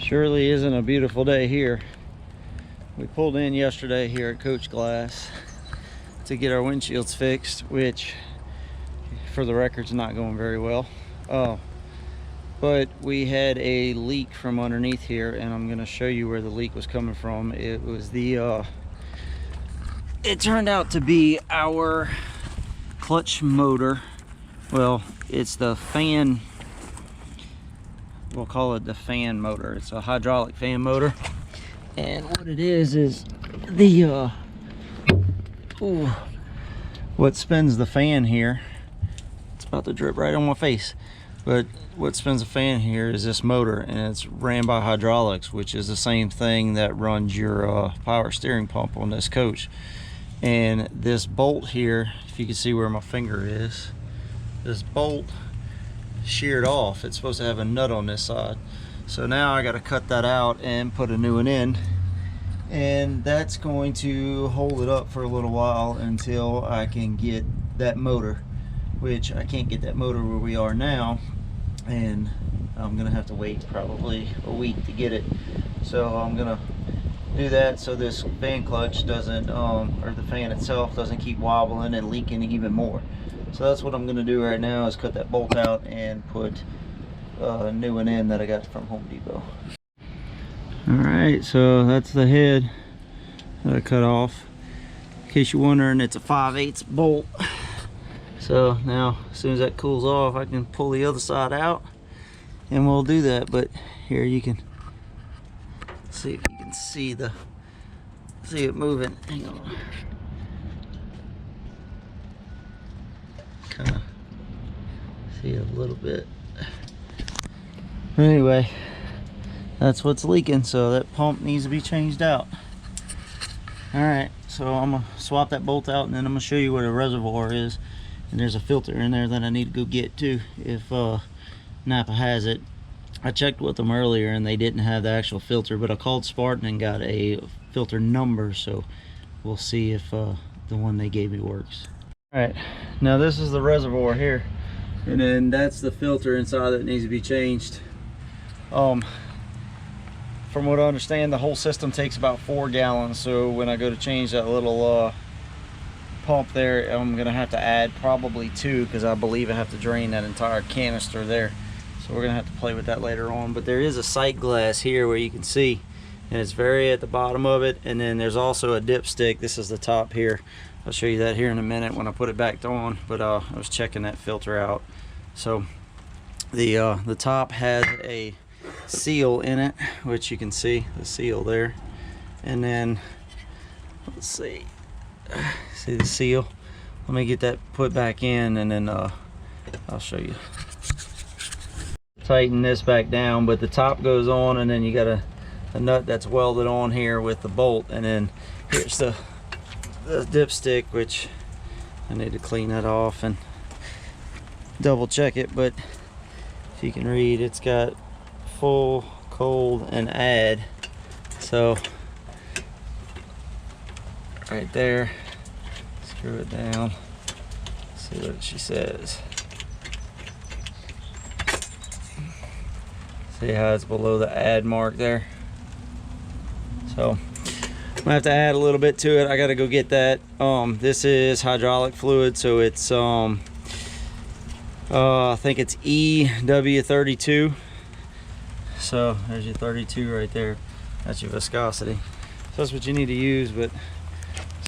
Surely isn't a beautiful day here. We pulled in yesterday here at Coachglass to get our windshields fixed, which for the record is not going very well. But we had a leak from underneath here, and I'm going to show you where the leak was coming from. It was the it turned out to be our clutch motor. Well, it's the fan, we'll call it the fan motor. It's a hydraulic fan motor, and what it is the what spins the fan here, it's about to drip right on my face, but what spins the fan here is this motor, and it's ran by hydraulics, which is the same thing that runs your power steering pump on this coach. And this bolt here, if you can see where my finger is, this bolt sheared off. It's supposed to have a nut on this side, so now I got to cut that out and put a new one in, and that's going to hold it up for a little while until I can get that motor, which I can't get that motor where we are now, and I'm gonna have to wait probably a week to get it. So I'm gonna do that so this fan clutch doesn't or the fan itself doesn't keep wobbling and leaking even more. So that's what I'm going to do right now, is cut that bolt out and put a new one in that I got from Home Depot. Alright, so that's the head that I cut off. In case you're wondering, it's a 5/8 bolt. So now as soon as that cools off, I can pull the other side out and we'll do that. But here you can see if you can see it moving. Hang on. Kind of see a little bit. Anyway, that's what's leaking, so that pump needs to be changed out. All right, so I'm gonna swap that bolt out, and then I'm gonna show you where the reservoir is, and there's a filter in there that I need to go get too if Napa has it. I checked with them earlier and they didn't have the actual filter, but I called Spartan and got a filter number, so we'll see if the one they gave me works. All right, now this is the reservoir here, and then that's the filter inside that needs to be changed. From what I understand, the whole system takes about 4 gallons, so when I go to change that little pump there, I'm gonna have to add probably 2, because I believe I have to drain that entire canister there. So we're gonna have to play with that later on. But there is a sight glass here where you can see, and it's very at the bottom of it, and then there's also a dipstick. This is the top here. I'll show you that here in a minute when I put it back on, but I was checking that filter out. So the top has a seal in it, which you can see the seal there, and then let's see the seal. Let me get that put back in, and then I'll show you. Tighten this back down, but the top goes on, and then you got a nut that's welded on here with the bolt, and then here's the dipstick, which I need to clean that off and double check it. But if you can read, it's got full, cold, and add. So right there, screw it down, see what she says. See how it's below the add mark there? So I'm gonna have to add a little bit to it. I gotta go get that. This is hydraulic fluid, so it's I think it's EW32. So there's your 32 right there. That's your viscosity. So that's what you need to use. But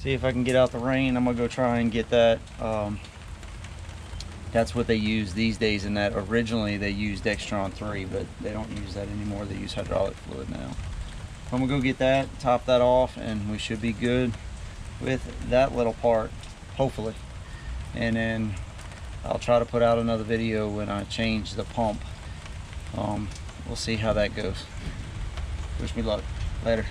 see if I can get out the rain. I'm gonna go try and get that. That's what they use these days, in that originally they used Dextron 3, but they don't use that anymore. They use hydraulic fluid now. I'm gonna go get that, top that off, and we should be good with that little part, hopefully. And then I'll try to put out another video when I change the pump. We'll see how that goes. Wish me luck. Later.